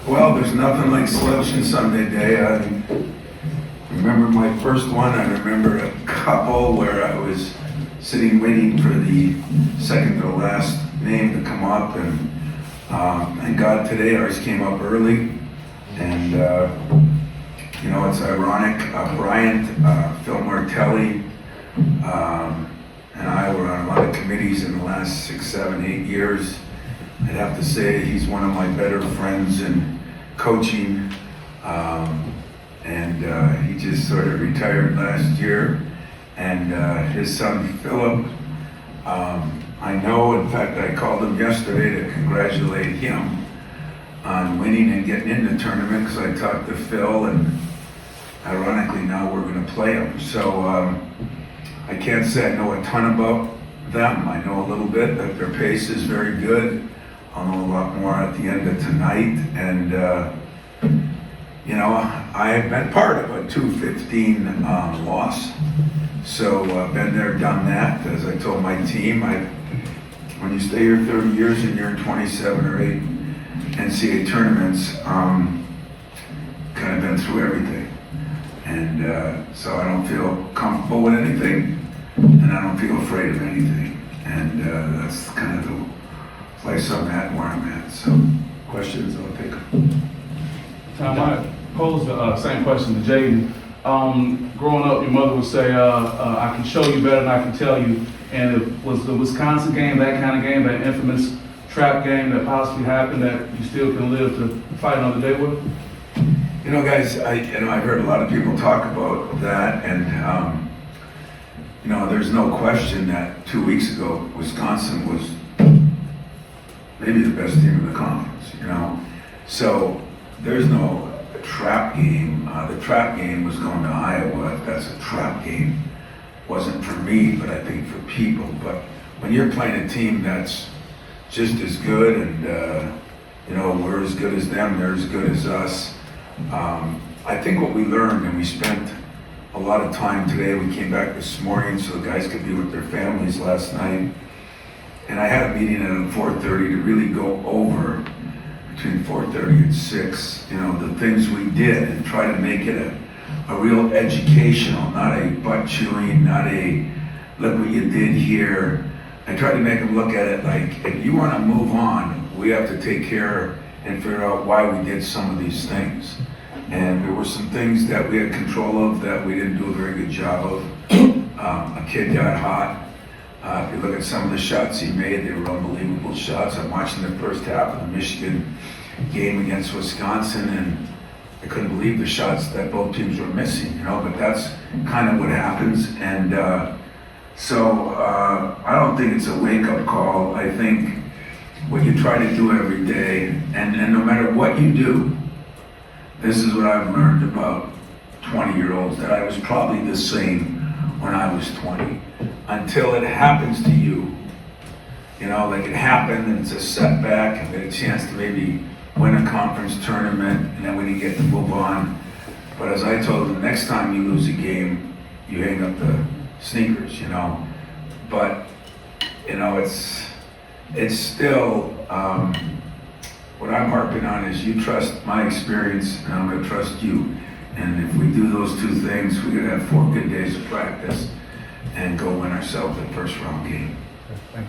Well, there's nothing like Selection Sunday day. I remember my first one. I remember a couple where I was sitting waiting for the second to last name to come up, and thank God today ours came up early. And it's ironic. Bryant, Phil Martelli, and I were on a lot of committees in the last 6, 7, 8 years. I'd have to say he's one of my better friends in coaching, and he just sort of retired last year. And his son Philip, I know, in fact, I called him yesterday to congratulate him on winning and getting in the tournament, because I talked to Phil, and ironically now we're going to play him. So I can't say I know a ton about them. I know a little bit that their pace is very good. I'll know a lot more at the end of tonight. And I've been part of a 2-15 loss. So been there, done that. As I told my team, when you stay here 30 years and you're in 27 or 8 NCAA tournaments, kind of been through everything. And so I don't feel comfortable with anything, and I don't feel afraid of anything. And that's kind of the place I'm at and where I'm at. So questions, I'll take them. Tom, I posed the same question to Jaden. Growing up, your mother would say, I can show you better than I can tell you. And it was the Wisconsin game, that kind of game, that infamous trap game that possibly happened, that you still can live to fight another day with? Guys, I've heard a lot of people talk about that, and there's no question that 2 weeks ago, Wisconsin was maybe the best team in the conference, So there's no trap game. The trap game was going to Iowa. That's a trap game. Wasn't for me, but I think for people. But when you're playing a team that's just as good, and we're as good as them, they're as good as us. I think what we learned, and we spent a lot of time today, we came back this morning so the guys could be with their families last night. And I had a meeting at 4:30 to really go over, between 4:30 and 6, the things we did, and try to make it a real educational, not a butt chewing, not a look what you did here. I tried to make them look at it like, if you want to move on, we have to take care and figure out why we did some of these things. And there were some things that we had control of that we didn't do a very good job of. A kid got hot. If you look at some of the shots he made, they were unbelievable shots. I'm watching the first half of the Michigan game against Wisconsin, and I couldn't believe the shots that both teams were missing, but that's kind of what happens. And so I don't think it's a wake-up call. I think what you try to do every day, and no matter what you do, this is what I've learned about 20-year-olds, that I was probably the same when I was 20. Until it happens to you, like it happened and it's a setback, and get a chance to maybe win a conference tournament, and then we didn't get to move on. But as I told them, next time you lose a game, you hang up the sneakers, But, it's still, what I'm harping on is you trust my experience, and I'm going to trust you. And if we do those two things, we're going to have 4 good days of practice and go win ourselves the first round game. Thank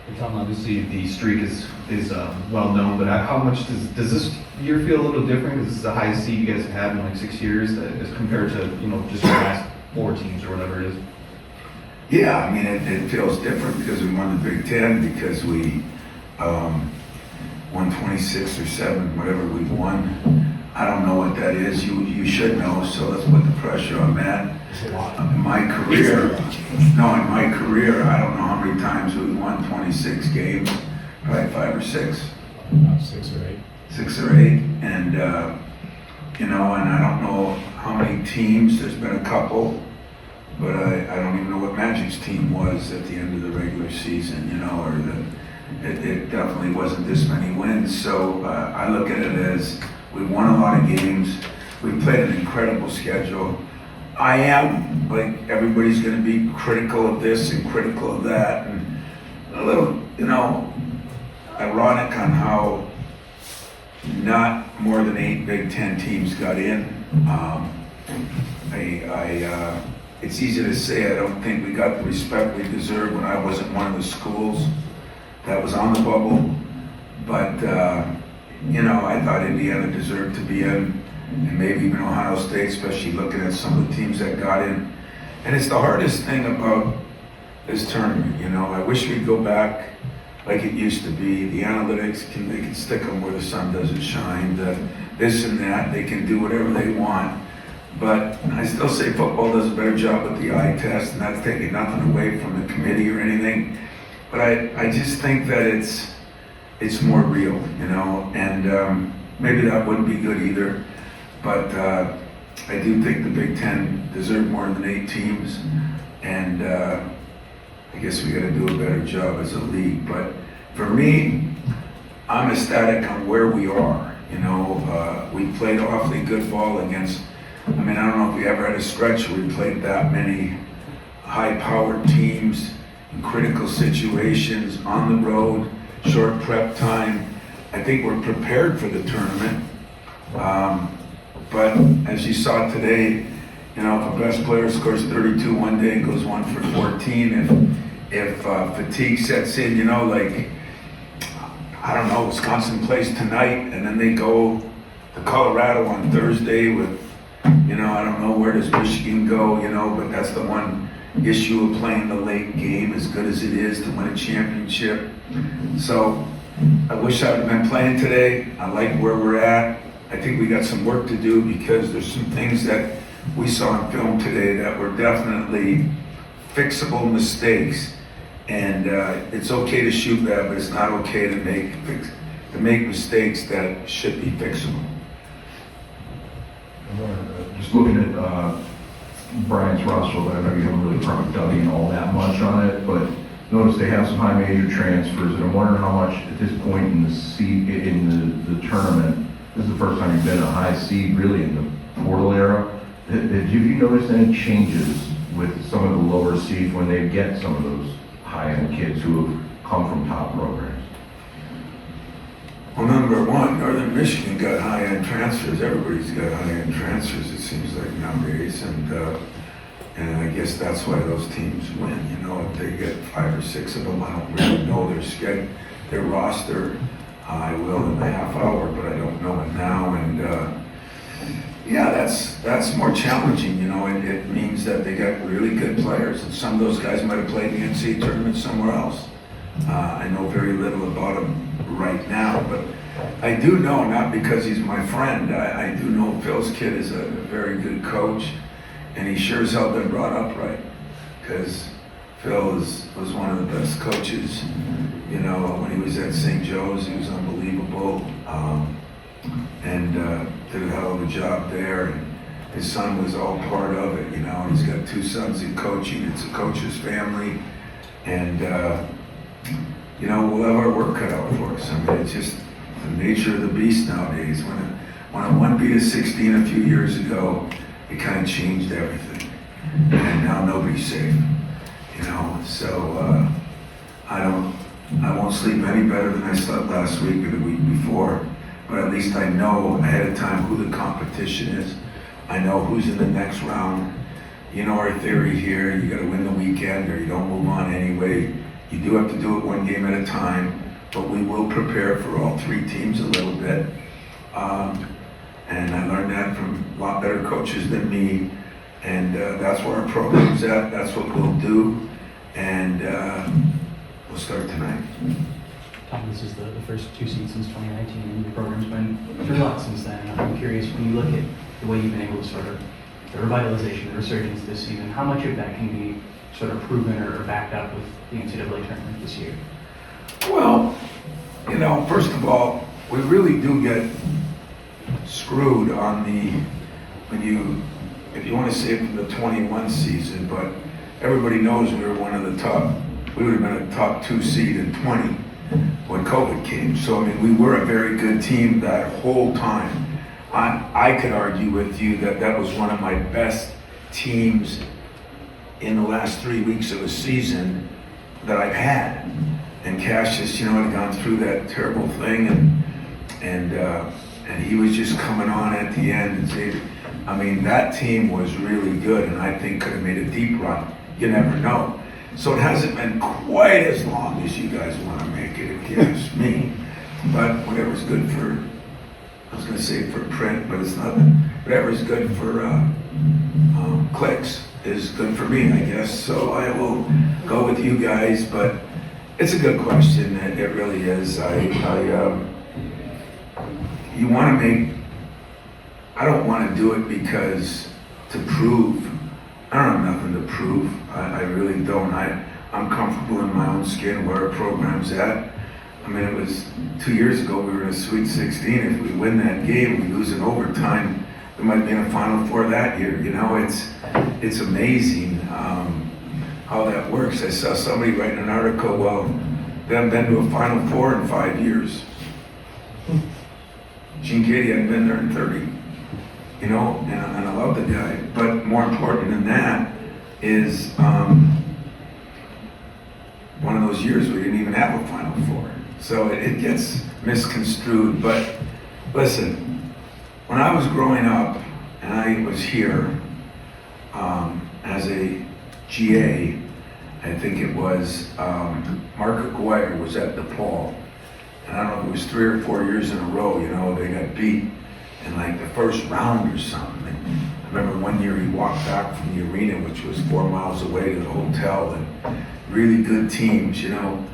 you. Tom, obviously the streak is well known, but how much does this year feel a little different? Because this is the highest seed you guys have had in like 6 years, as compared to just the last 4 teams or whatever it is. Yeah, I mean it feels different because we won the Big Ten, because we won 26 or 7, whatever we've won. I don't know what that is. You should know, so let's put the pressure on that. In my career, I don't know how many times we've won 26 games, probably 5 or 6. 6 or 8. 6 or 8, and and I don't know how many teams. There's been a couple, but I don't even know what Magic's team was at the end of the regular season, it definitely wasn't this many wins. So I look at it as we won a lot of games. We played an incredible schedule. I am, like, everybody's going to be critical of this and critical of that, and a little, ironic on how not more than 8 Big Ten teams got in. It's easy to say I don't think we got the respect we deserved when I wasn't one of the schools that was on the bubble. But, I thought Indiana deserved to be in, and maybe even Ohio State, especially looking at some of the teams that got in. And it's the hardest thing about this tournament, I wish we'd go back like it used to be. The analytics, they can stick them where the sun doesn't shine, this and that, they can do whatever they want. But I still say football does a better job with the eye test, and that's taking nothing away from the committee or anything. But I just think that it's more real, and maybe that wouldn't be good either. But I do think the Big Ten deserve more than 8 teams, and I guess we got to do a better job as a league. But for me, I'm ecstatic on where we are. We played awfully good ball against. I don't know if we ever had a stretch where we played that many high-powered teams in critical situations on the road, short prep time. I think we're prepared for the tournament. But as you saw today, if a best player scores 32 one day and goes 1 for 14, if fatigue sets in, I don't know, Wisconsin plays tonight and then they go to Colorado on Thursday with, I don't know, where does Michigan go, but that's the one issue of playing the late game, as good as it is to win a championship. So I wish I would have been playing today. I like where we're at. I think we got some work to do because there's some things that we saw in film today that were definitely fixable mistakes. And it's okay to shoot that, but it's not okay to make mistakes that should be fixable. Just looking at Brian's roster, but I know you haven't really probably dug in all that much on it, but notice they have some high major transfers, and I'm wondering how much at this point in the tournament, this is the first time you've been a high seed really in the portal era. Have you noticed any changes with some of the lower seeds when they get some of those high-end kids who have come from top programs? Well, number one, Northern Michigan got high-end transfers. Everybody's got high-end transfers, it seems like nowadays, and I guess that's why those teams win. If they get 5 or 6 of them, I don't really know their roster. I will in a half hour, but I don't know it now. And that's more challenging. It means that they got really good players, and some of those guys might have played in the NCAA tournament somewhere else. I know very little about him right now, but I do know, not because he's my friend, I do know Phil's kid is a very good coach, and he sure as hell been brought up right, because Phil was one of the best coaches. When he was at St. Joe's, he was unbelievable, and did a hell of a job there. And his son was all part of it. He's got 2 sons in coaching. It's a coach's family, and we'll have our work cut out for us. It's just the nature of the beast nowadays. When a 1 beat a 16 a few years ago, it kind of changed everything, and now nobody's safe. So I won't sleep any better than I slept last week or the week before, but at least I know ahead of time who the competition is. I know who's in the next round. Our theory here, you gotta win the weekend or you don't move on anyway. You do have to do it 1 game at a time, but we will prepare for all 3 teams a little bit. And I learned that from a lot better coaches than me, and that's where our program's at, that's what we'll do, and we'll start tonight. Tom, this is the first 2 seasons since 2019, and your program's been through a lot since then. I'm curious, when you look at the way you've been able to sort of, the revitalization, the resurgence this season, how much of that can be sort of proven or backed up with the NCAA tournament this year? Well, first of all, we really do get screwed on if you want to say it from the 21 season, but everybody knows we were one of the top, we would have been a top 2 seed in 20 when COVID came. So, we were a very good team that whole time. I could argue with you that was one of my best teams in the last 3 weeks of a season that I've had. And Cassius, had gone through that terrible thing, and and he was just coming on at the end and saying, I mean, that team was really good, and I think could have made a deep run. You never know. So it hasn't been quite as long as you guys want to make it, if you ask me. But whatever's good for, I was going to say for print, but it's not. Whatever's good for clicks is good for me, I guess. So I will go with you guys, but it's a good question. It really is. You want to make, I don't want to do it because to prove, I don't have nothing to prove. I really don't. I'm comfortable in my own skin where our program's at. I mean, it was 2 years ago, we were in a Sweet 16. If we win that game, we lose in overtime, we might be in a Final Four that year. You know, it's amazing how that works. I saw somebody writing an article, well, they haven't been to a Final Four in 5 years. Gene Katie hadn't been there in 30. You know, and I love the guy. But more important than that is one of those years we didn't even have a Final Four. So it gets misconstrued. But listen, when I was growing up and I was here as a GA, I think it was Mark Aguirre was at DePaul. And I don't know, it was 3 or 4 years in a row, you know, they got beat in like the first round or something. And I remember one year he walked back from the arena, which was 4 miles away to the hotel, and really good teams, you know.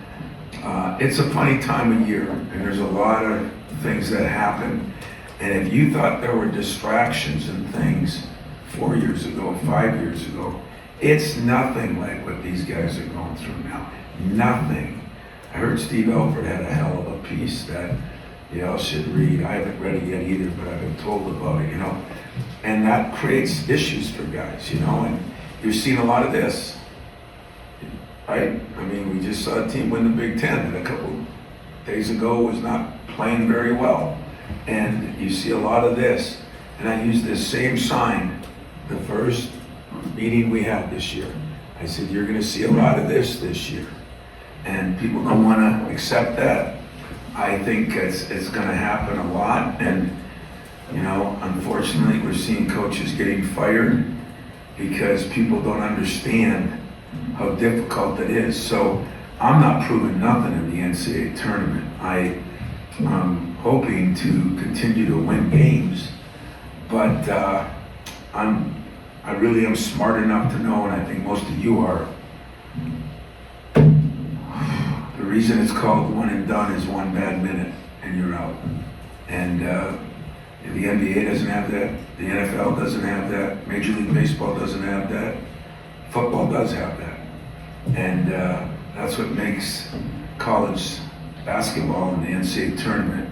It's a funny time of year, and there's a lot of things that happen. And if you thought there were distractions and things 4 years ago, 5 years ago, it's nothing like what these guys are going through now. Nothing. I heard Steve Alford had a hell of a piece that you all should read. I haven't read it yet either, but I've been told about it, you know. And that creates issues for guys, you know, and you've seen a lot of this, right? I mean, we just saw a team win the Big Ten that a couple days ago was not playing very well. And you see a lot of this. And I used this same sign the first meeting we had this year. I said, you're going to see a lot of this year. And people don't want to accept that. I think it's going to happen a lot. And, you know, unfortunately, we're seeing coaches getting fired because people don't understand how difficult it is. So I'm not proving nothing in the NCAA tournament. I'm hoping to continue to win games, but I really am smart enough to know, and I think most of you are, the reason it's called one and done is 1 bad minute and you're out. And the NBA doesn't have that, the NFL doesn't have that, Major League Baseball doesn't have that, football does have that. And that's what makes college basketball in the NCAA tournament.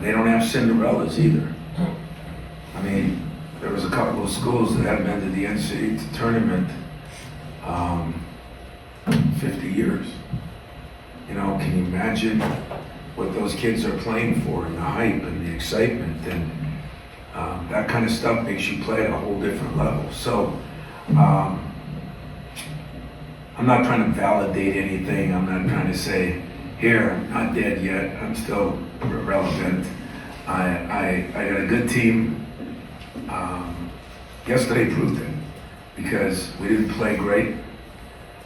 They don't have Cinderellas either. I mean, there was a couple of schools that hadn't been to the NCAA tournament 50 years. You know, can you imagine what those kids are playing for, and the hype and the excitement, and that kind of stuff makes you play at a whole different level. So I'm not trying to validate anything. I'm not trying to say, here, I'm not dead yet, I'm still relevant. I got a good team. Yesterday proved it, because we didn't play great,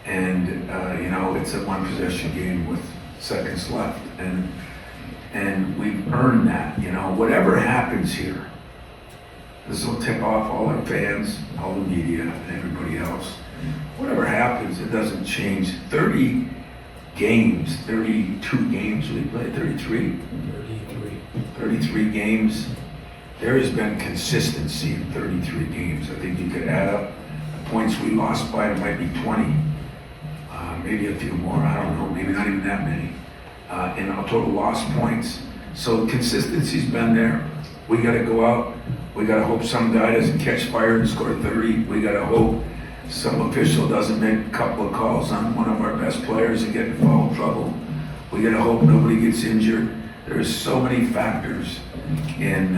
and you know, it's a 1 possession game with seconds left, and we've earned that. You know, whatever happens here, this will tip off all our fans, all the media, and everybody else. Whatever happens, it doesn't change. 30 games, 32 games we played, 33 games. There has been consistency in 33 games. I think you could add up the points we lost by, it might be 20, maybe a few more, I don't know, maybe not even that many, in our total lost points. So consistency's been there. We gotta go out, we gotta hope some guy doesn't catch fire and score 30. We gotta hope some official doesn't make a couple of calls on one of our best players and get in foul trouble. We gotta hope nobody gets injured. There's so many factors in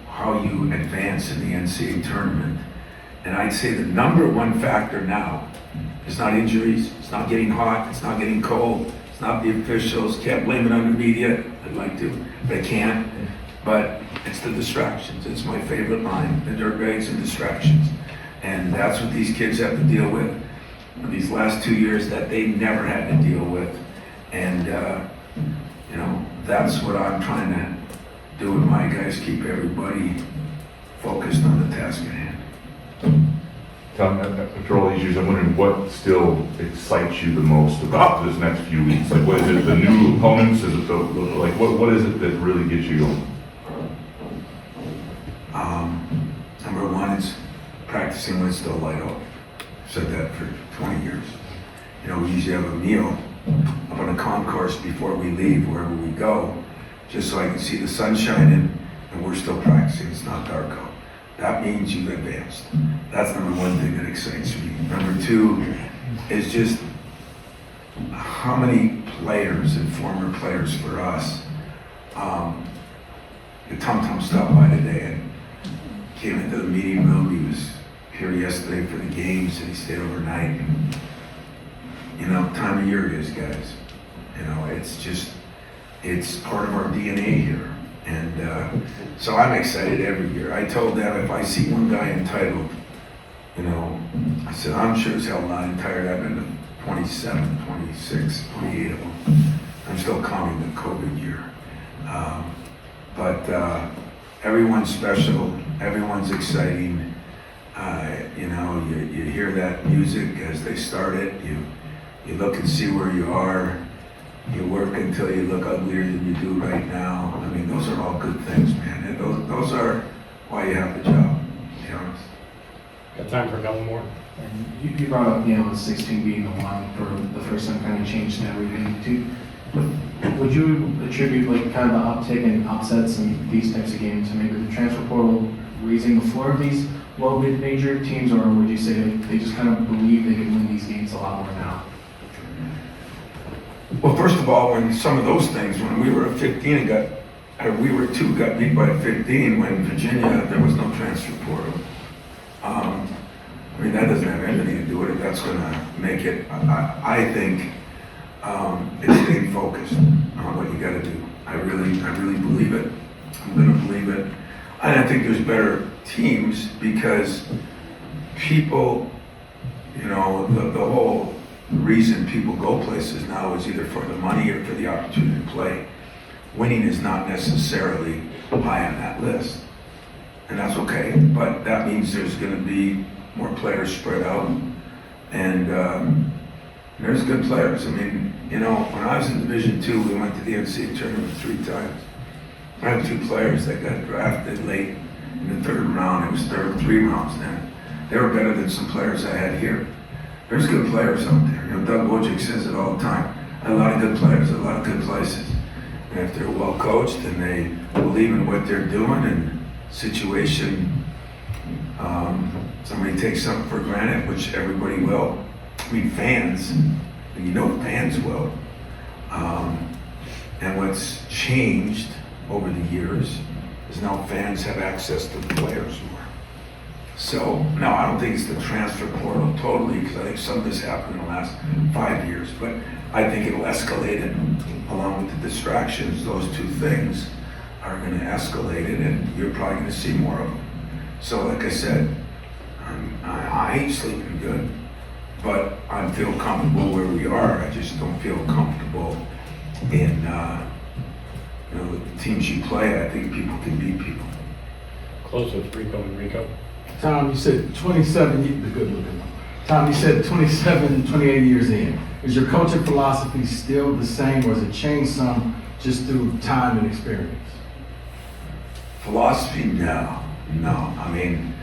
how you advance in the NCAA tournament. And I'd say the number one factor now is not injuries, it's not getting hot, it's not getting cold, it's It's not the officials, can't blame it on the media, I'd like to, but I can't. But it's the distractions, it's my favorite line, the dirtbags and distractions. And that's what these kids have to deal with these last 2 years that they never had to deal with. And, you know, that's what I'm trying to do with my guys, keep everybody focused on the task at hand. Tom, after all these years, I'm wondering what still excites you the most about this next few weeks? Like, what is it, the new opponents? Is it like, what is it that really gets you going? Number one is practicing when it's still light out. I've said that for 20 years. You know, we usually have a meal up on the concourse before we leave, wherever we go, just so I can see the sun shining and we're still practicing. It's not dark out. That means you've advanced. That's number one thing that excites me. Number two is just how many players and former players for us. Tom stopped by today and came into the meeting room. He was here yesterday for the games and he stayed overnight. And, you know, time of year it is, guys. You know, it's part of our DNA here. And so I'm excited every year. I told them if I see one guy entitled, you know, I said, I'm sure as hell not entitled. I've been to 27, 26, 28 of them. I'm still counting the COVID year. But everyone's special. Everyone's exciting. You know, you hear that music as they start it. You look and see where you are. You work until you look uglier than you do right now. I mean, those are all good things, man. And those are why you have the job, to be honest. Got time for a couple more? And you brought up, 16 being the one for the first time, kind of changed everything. Would you attribute like kind of the uptick in upsets in these types of games to maybe the transfer portal raising the floor of these low-mid major teams, or would you say like, they just kind of believe they can win these games a lot more now? Well, first of all, when some of those things, when we were at 15 and we were 2, got beat by 15, when Virginia, there was no transfer portal. I mean, that doesn't have anything to do with it. That's going to make it, I think, it's staying focused on what you got to do. I really believe it. I'm going to believe it. And I think there's better teams because people, you know, the whole reason people go places now is either for the money or for the opportunity to play. Winning is not necessarily high on that list. And that's okay, but that means there's going to be more players spread out. And there's good players. I mean, you know, when I was in Division II, we went to the NCAA tournament 3 times. I had 2 players that got drafted late in the 3rd round. It was 3 rounds then. They were better than some players I had here. There's good players out there. You know, Doug Wojcik says it all the time. A lot of good players, a lot of good places. And if they're well coached and they believe in what they're doing and situation, somebody takes something for granted, which everybody will. I mean, fans, and you know fans will. And what's changed over the years is now fans have access to the players more. So, no, I don't think it's the transfer portal totally, because I think some of this happened in the last 5 years, but I think it'll escalate it along with the distractions. Those 2 things are going to escalate it, and you're probably going to see more of them. So, like I said, I ain't sleeping good, but I feel comfortable where we are. I just don't feel comfortable in, you know, the teams you play. I think people can beat people. Close with Rico and Rico. Tom, you said 27, the good looking one. Tom, you said 27, 28 years in. Is your coaching philosophy still the same, or has it changed some just through time and experience? Philosophy, no. I mean,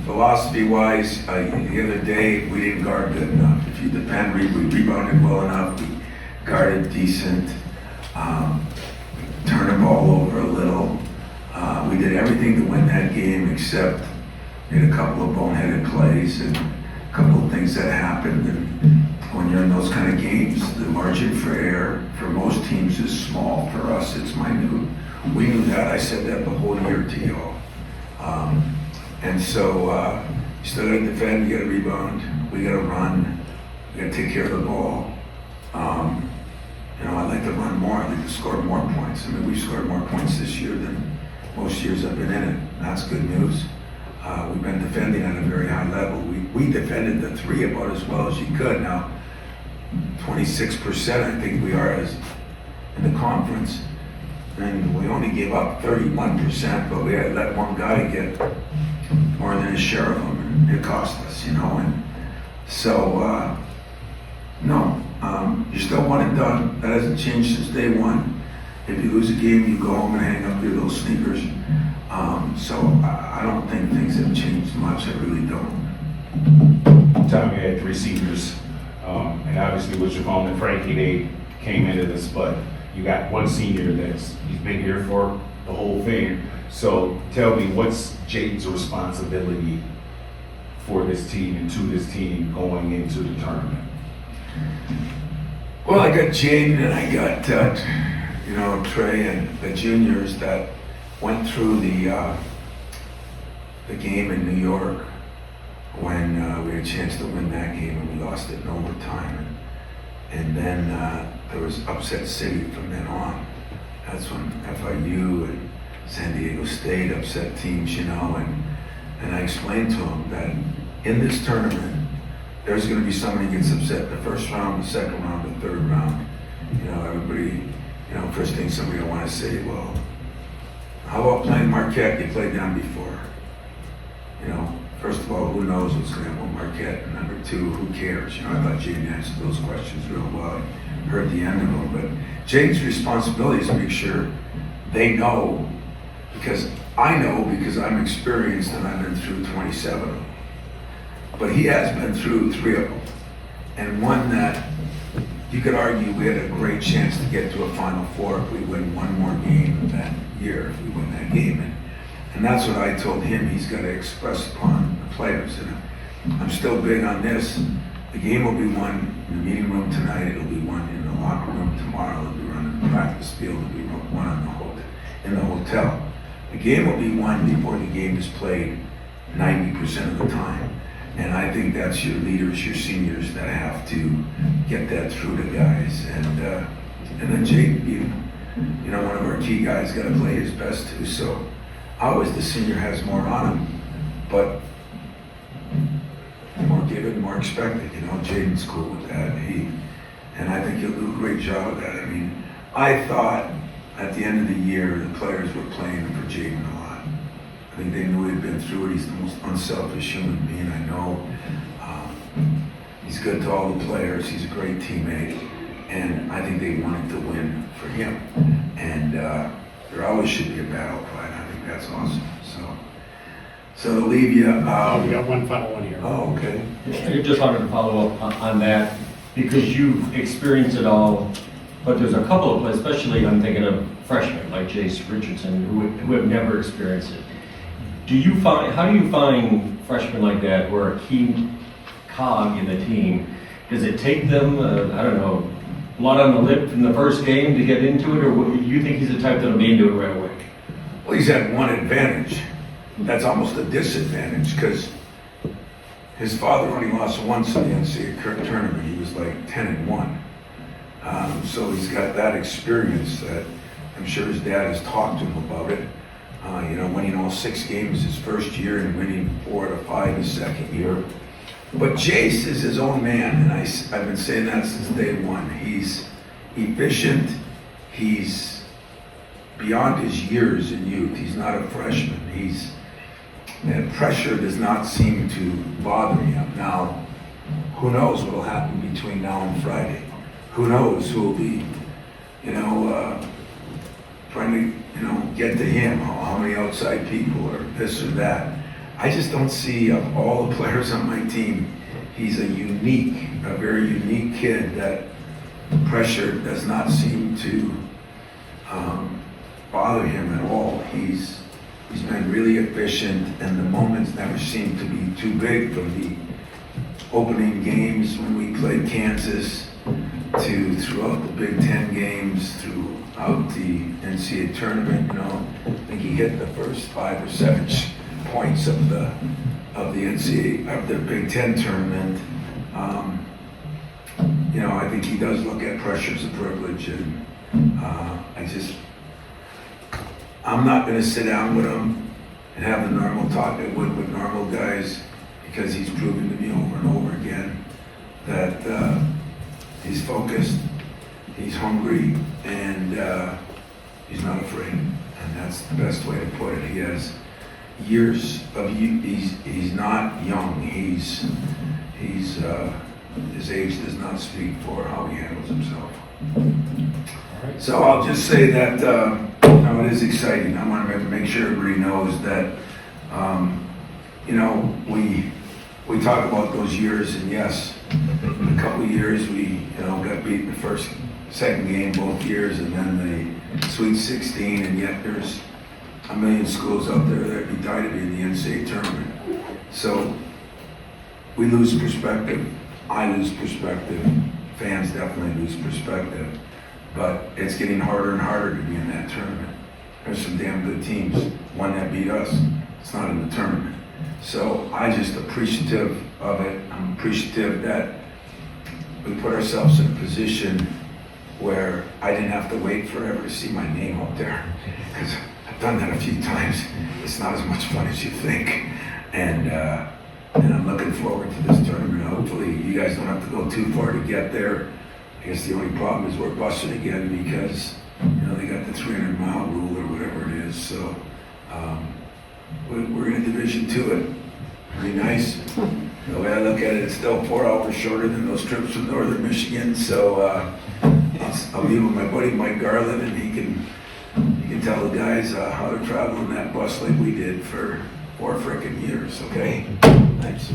philosophy-wise, the other day we didn't guard good enough. If you depend, we rebounded well enough, we guarded decent, turned the ball over a little. We did everything to win that game except made a couple of boneheaded plays and a couple of things that happened. And when you're in those kind of games, the margin for error for most teams is small. For us, it's minute. We knew that. I said that the whole year to y'all. And so you still got to defend, you got to rebound, we got to run, we got to take care of the ball. You know, I'd like to run more, I'd like to score more points. I mean, we've scored more points this year than most years I've been in it. That's good news. We've been defending at a very high level. We defended the three about as well as you could. Now, 26% I think we are as in the conference. And we only gave up 31%, but we had let one guy get more than his share of them, and it cost us, you know. And so, no, you're still one and done. That hasn't changed since day one. If you lose a game, you go home and hang up your little sneakers. So I don't think things have changed much. I really don't. Tommy had three seniors, and obviously with Javon and Frankie, they came into this, but you got one senior he's been here for the whole thing. So tell me, what's Jaden's responsibility for this team and to this team going into the tournament? Well, I got Jaden and I got, Trey and the juniors that went through the game in New York when we had a chance to win that game and we lost it in overtime. And then there was upset city from then on. That's when FIU and San Diego State upset teams, you know, and I explained to them that in this tournament, there's going to be somebody who gets upset in the first round, the second round, the third round. You know, everybody, first thing somebody will want to say, well, how about playing Marquette? You played them before. You know, first of all, who knows what's going to happen with Marquette? And number two, who cares? You know, I thought Jaden answered those questions real well. I heard the end of them. But Jaden's responsibility is to make sure they know, because I know because I'm experienced and I've been through 27 of them. But he has been through 3 of them. And one that you could argue we had a great chance to get to a Final Four if we win one more game that year, if we win that game. And that's what I told him he's got to express upon the players. And I'm still big on this. The game will be won in the meeting room tonight. It'll be won in the locker room tomorrow. It'll be won in the practice field. It'll be won in the hotel. The game will be won before the game is played 90% of the time. And I think that's your leaders, your seniors that have to get that through to guys. And then Jake, one of our key guys, got to play his best too. So always the senior has more on him, but more given, more expected. Jaden's cool with that. And I think he'll do a great job of that. I mean, I thought at the end of the year the players were playing for Jaden a lot. I think they knew he'd been through it. He's the most unselfish human being I know. He's good to all the players. He's a great teammate. And I think they wanted to win for him. And there always should be a battle cry. I think that's awesome. So to leave you. We got one final one here. Oh, okay. I just wanted to follow up on that because you've experienced it all, but there's a couple of players, especially I'm thinking of freshmen like Jace Richardson who have never experienced it. How do you find freshmen like that who are a key cog in the team? Does it take them, blood on the lip from the first game to get into it, or do you think he's the type that'll be into it right away? Well, he's had one advantage. That's almost a disadvantage because his father only lost once in the NCAA tournament. He was like 10-1. So he's got that experience that I'm sure his dad has talked to him about it. Winning all 6 games his first year and winning 4 out of 5 his second year. But Jace is his own man, and I've been saying that since day one. He's efficient. He's beyond his years in youth. He's not a freshman. And pressure does not seem to bother him. Now, who knows what will happen between now and Friday? Who knows who will be, trying to, get to him, how many outside people or this or that. I just don't see, of all the players on my team, he's a very unique kid that pressure does not seem to bother him at all. He's been really efficient, and the moments never seem to be too big from the opening games when we played Kansas to throughout the Big Ten games, throughout the NCAA tournament. I think he hit the first 5 or 7 points of the NCAA of the Big Ten tournament. you know, I think he does look at pressure as a privilege, and I'm not gonna sit down with him and have the normal talk I would with normal guys, because he's proven to me over and over again that he's focused, he's hungry, and he's not afraid. And that's the best way to put it. He has years of, he's not young, he's his age does not speak for how he handles himself. So I'll just say that, you know, it is exciting. I want to make sure everybody knows that, you know, we talk about those years, and yes, a couple of years we, you know, got beat in the second game both years, and then the Sweet 16, and yet there's a million schools out there that would be dying to be in the NCAA tournament. So we lose perspective. I lose perspective. Fans definitely lose perspective. But it's getting harder and harder to be in that tournament. There's some damn good teams. One that beat us, it's not in the tournament. So I'm just appreciative of it. I'm appreciative that we put ourselves in a position where I didn't have to wait forever to see my name up there. Because I've done that a few times. It's not as much fun as you think. And I'm looking forward to this tournament. Hopefully you guys don't have to go too far to get there. I guess the only problem is we're busted again because, you know, they got the 300-mile rule or whatever it is. So we're in a Division II. It'd be nice. The way I look at it, it's still 4 hours shorter than those trips from northern Michigan. So I'll be with my buddy Mike Garland, and he can tell the guys how to travel in that bus like we did for 4 frickin' years. Okay. Thanks.